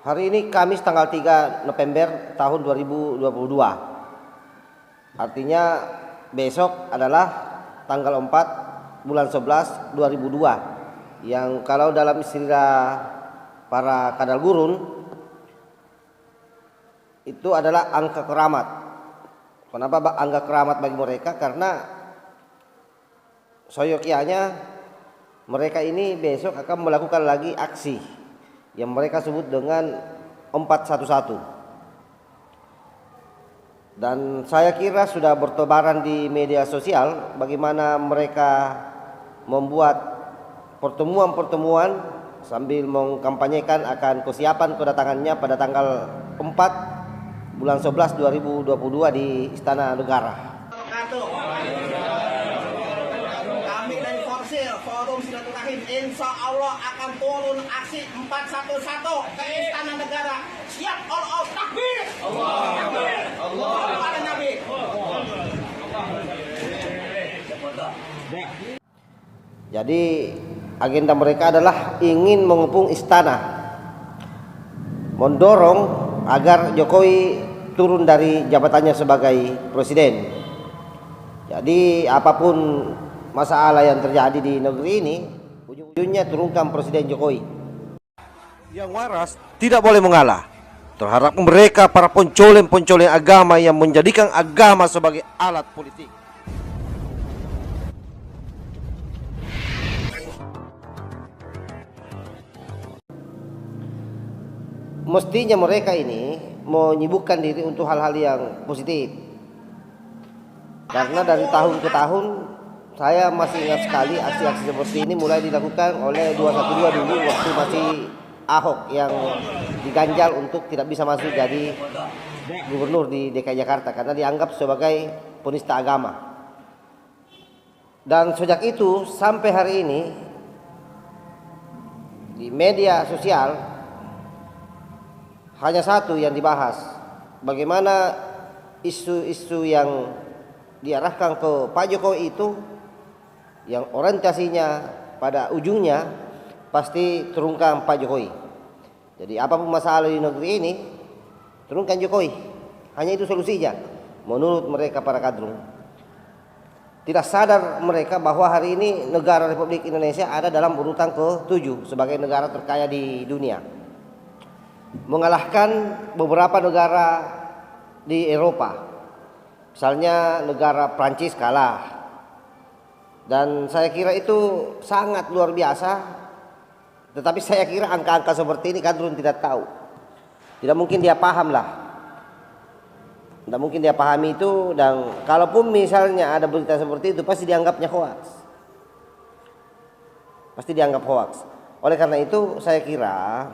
Hari ini Kamis tanggal 3 November tahun 2022. Artinya besok adalah tanggal 4 bulan 11 2002. Yang kalau dalam istilah para kadal gurun itu adalah angka keramat. Kenapa angka keramat bagi mereka? Karena soyokianya mereka ini besok akan melakukan lagi aksi yang mereka sebut dengan 411. Dan saya kira sudah bertebaran di media sosial bagaimana mereka membuat pertemuan-pertemuan sambil mengkampanyekan akan kesiapan kedatangannya pada tanggal 4 bulan 11 2022 di Istana Negara. Kami dari Forum Silaturahim insya Allah akan turun aksi 411 ke Istana Negara. Siap, all takbir. Allah takbir. Allah Nabi. Jadi agenda mereka adalah ingin mengepung istana, mendorong agar Jokowi turun dari jabatannya sebagai presiden. Jadi apapun masalah yang terjadi di negeri ini, ujung-ujungnya turunkan Presiden Jokowi. Yang waras tidak boleh mengalah terhadap mereka para pencoleng-pencoleng agama yang menjadikan agama sebagai alat politik. Mestinya mereka ini menyibukkan diri untuk hal-hal yang positif. Karena dari tahun ke tahun saya masih ingat sekali aksi-aksi seperti ini mulai dilakukan oleh 212 dulu waktu masih Ahok yang diganjal untuk tidak bisa masuk jadi gubernur di DKI Jakarta karena dianggap sebagai penista agama. Dan sejak itu sampai hari ini di media sosial hanya satu yang dibahas, bagaimana isu-isu yang diarahkan ke Pak Jokowi itu yang orientasinya pada ujungnya pasti turunkan Pak Jokowi. Jadi apapun masalah di negeri ini, turunkan Jokowi. Hanya itu solusinya menurut mereka para kadrun. Tidak sadar mereka bahwa hari ini negara Republik Indonesia ada dalam urutan ke-7 sebagai negara terkaya di dunia, mengalahkan beberapa negara di Eropa. Misalnya negara Prancis kalah. Dan saya kira itu sangat luar biasa. Tetapi saya kira angka-angka seperti ini kadrun tidak tahu. Tidak mungkin dia paham lah. Tidak mungkin dia pahami itu. Dan kalaupun misalnya ada berita seperti itu pasti dianggapnya hoax. Pasti dianggap hoax. Oleh karena itu saya kira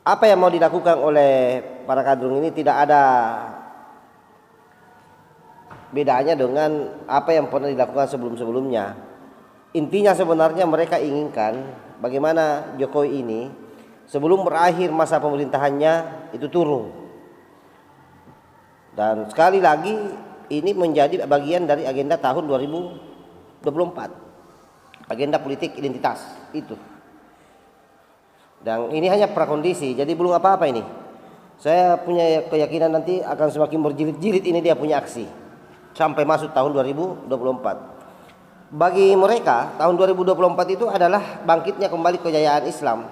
apa yang mau dilakukan oleh para kadrun ini tidak ada bedanya dengan apa yang pernah dilakukan sebelum-sebelumnya. Intinya sebenarnya mereka inginkan bagaimana Jokowi ini sebelum berakhir masa pemerintahannya itu turun. Dan sekali lagi ini menjadi bagian dari agenda tahun 2024. Agenda politik identitas itu. Dan ini hanya prakondisi, jadi belum apa-apa ini. Saya punya keyakinan nanti akan semakin berjilid-jilid ini dia punya aksi sampai masuk tahun 2024. Bagi mereka tahun 2024 itu adalah bangkitnya kembali kejayaan Islam.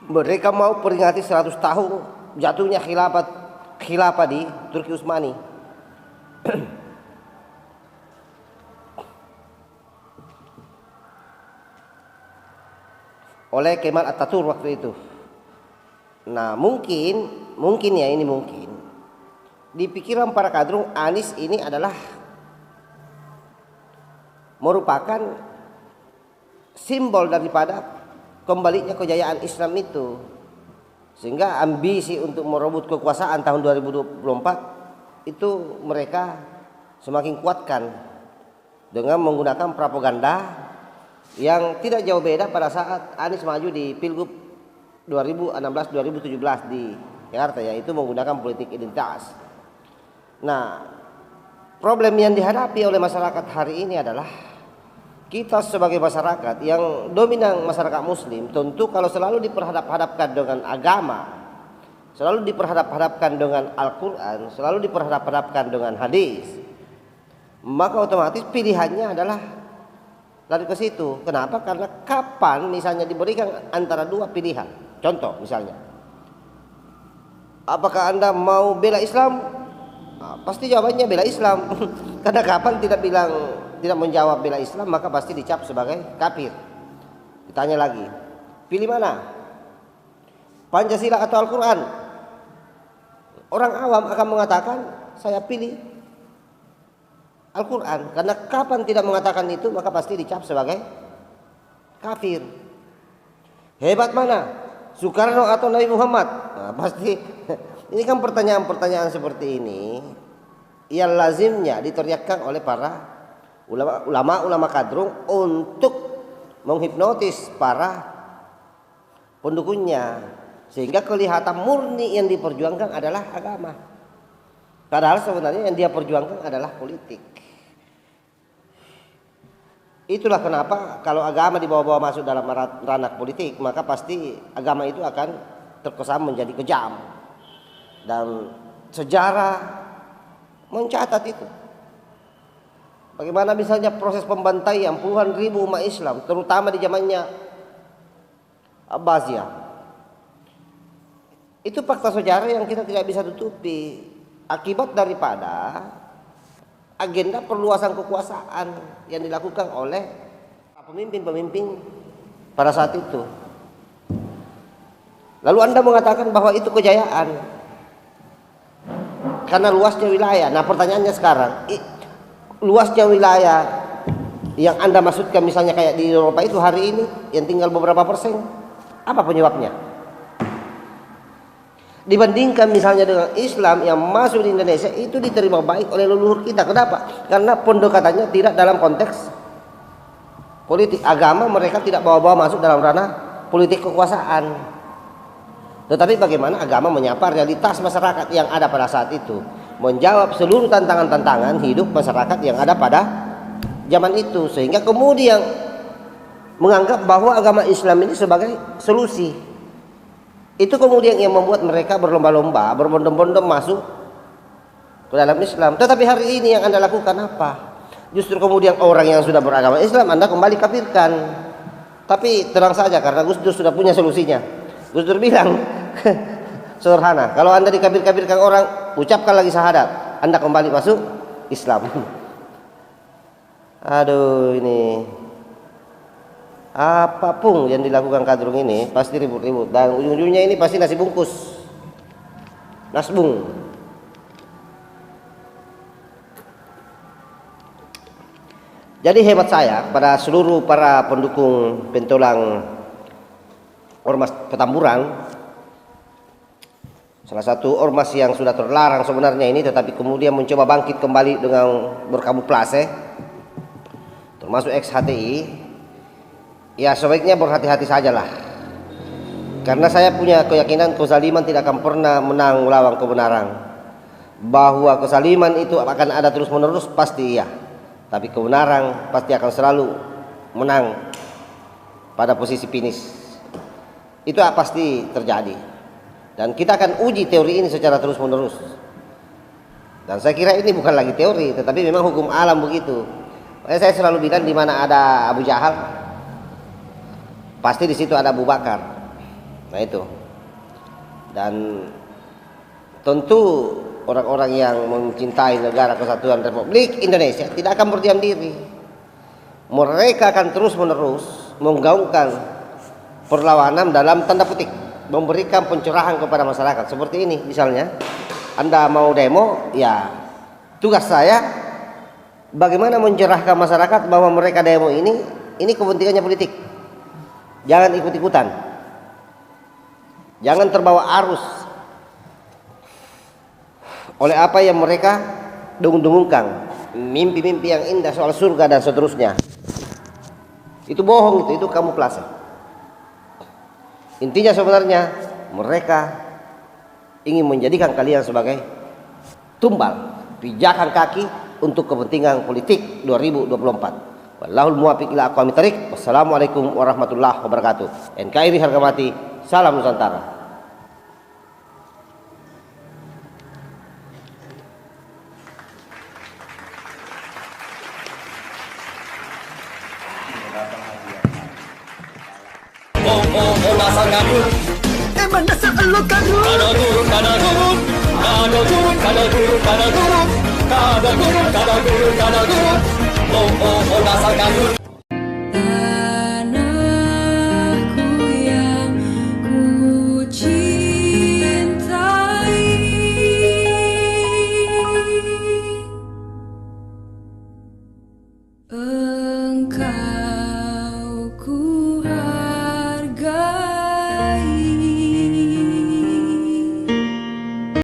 Mereka mau peringati 100 tahun jatuhnya khilafah di Turki Utsmani. Oleh Kemal Atatürk waktu itu. Nah mungkin ya ini mungkin di pikiran para kadrun Anies ini adalah merupakan simbol daripada kembalinya kejayaan Islam itu, sehingga ambisi untuk merebut kekuasaan tahun 2024 itu mereka semakin kuatkan dengan menggunakan propaganda yang tidak jauh beda pada saat Anies maju di Pilgub 2016-2017 di Jakarta, yaitu menggunakan politik identitas. Nah, problem yang dihadapi oleh masyarakat hari ini adalah kita sebagai masyarakat yang dominan masyarakat muslim, tentu kalau selalu diperhadap-hadapkan dengan agama, selalu diperhadap-hadapkan dengan Al-Quran, selalu diperhadap-hadapkan dengan hadis, maka otomatis pilihannya adalah lari ke situ. Kenapa? Karena kapan misalnya diberikan antara dua pilihan, contoh misalnya, apakah Anda mau bela Islam? Nah, pasti jawabannya bela Islam. Karena kapan tidak menjawab bela Islam, maka pasti dicap sebagai kafir. Ditanya lagi, pilih mana? Pancasila atau Al-Quran? Orang awam akan mengatakan, saya pilih Al-Quran. Karena kapan tidak mengatakan itu, maka pasti dicap sebagai kafir. Hebat mana? Soekarno atau Nabi Muhammad? Nah, pasti ini kan pertanyaan-pertanyaan seperti ini yang lazimnya diteriakkan oleh para ulama kadrung untuk menghipnotis para pendukungnya, sehingga kelihatan murni yang diperjuangkan adalah agama, padahal sebenarnya yang dia perjuangkan adalah politik. Itulah kenapa kalau agama dibawa-bawa masuk dalam ranah politik, maka pasti agama itu akan terkesan menjadi kejam, dan sejarah mencatat itu. Bagaimana misalnya proses pembantaian puluhan ribu umat Islam, terutama di zamannya Abbasiyah. Itu fakta sejarah yang kita tidak bisa tutupi, akibat daripada agenda perluasan kekuasaan yang dilakukan oleh pemimpin-pemimpin pada saat itu. Lalu Anda mengatakan bahwa itu kejayaan karena luasnya wilayah. Nah, pertanyaannya sekarang, luasnya wilayah yang Anda maksudkan misalnya kayak di Eropa itu hari ini yang tinggal beberapa persen, apa penyebabnya? Dibandingkan misalnya dengan Islam yang masuk di Indonesia, itu diterima baik oleh leluhur kita. Kenapa? Karena pendekatannya tidak dalam konteks politik. Agama mereka tidak bawa-bawa masuk dalam ranah politik kekuasaan. Tetapi bagaimana agama menyapa realitas masyarakat yang ada pada saat itu, menjawab seluruh tantangan-tantangan hidup masyarakat yang ada pada zaman itu, sehingga kemudian menganggap bahwa agama Islam ini sebagai solusi. Itu kemudian yang membuat mereka berlomba-lomba, berbondong-bondong masuk ke dalam Islam. Tetapi hari ini yang Anda lakukan apa? Justru kemudian orang yang sudah beragama Islam Anda kembali kafirkan. Tapi tenang saja, karena Gus Dur sudah punya solusinya. Gus Dur bilang sederhana, kalau Anda dikafir-kafirkan orang, ucapkan lagi syahadat, Anda kembali masuk Islam. Aduh, ini apapun yang dilakukan kadrung ini pasti ribut-ribut, dan ujung-ujungnya ini pasti nasi bungkus, nasbung. Jadi hemat saya pada seluruh para pendukung pentolang Ormas Petamburan, salah satu ormas yang sudah terlarang sebenarnya ini, tetapi kemudian mencoba bangkit kembali dengan berkamuflase, termasuk ex-HTI. Ya, sebaiknya berhati-hati sajalah, karena saya punya keyakinan kezaliman tidak akan pernah menang melawan kebenaran. Bahwa kezaliman itu akan ada terus menerus, pasti iya, tapi kebenaran pasti akan selalu menang pada posisi finish. Itu pasti terjadi, dan kita akan uji teori ini secara terus menerus. Dan saya kira ini bukan lagi teori, tetapi memang hukum alam begitu. Saya selalu bilang, di mana ada Abu Jahal, pasti di situ ada Abu Bakar. Nah itu. Dan tentu orang-orang yang mencintai negara kesatuan Republik Indonesia tidak akan berdiam diri. Mereka akan terus-menerus menggaungkan perlawanan dalam tanda petik, memberikan pencerahan kepada masyarakat. Seperti ini misalnya, Anda mau demo, ya tugas saya bagaimana mencerahkan masyarakat bahwa mereka demo ini kepentingannya politik. Jangan ikut-ikutan, jangan terbawa arus oleh apa yang mereka dengung-dengungkan, mimpi-mimpi yang indah soal surga dan seterusnya. Itu bohong, itu kamuflase. Intinya sebenarnya mereka ingin menjadikan kalian sebagai tumbal, pijakan kaki untuk kepentingan politik 2024. Wallahul muwaffiq ila aqwamit thariq. Wassalamualaikum warahmatullahi wabarakatuh. NKRI harga mati. Salam Nusantara. Dasar kadrun. Emang dasar elo kadrun. Kada turun, kada turun. Kada turun, kada turun, kada turun. Kada turun, kada turun, kada turun. Dasar kadrun.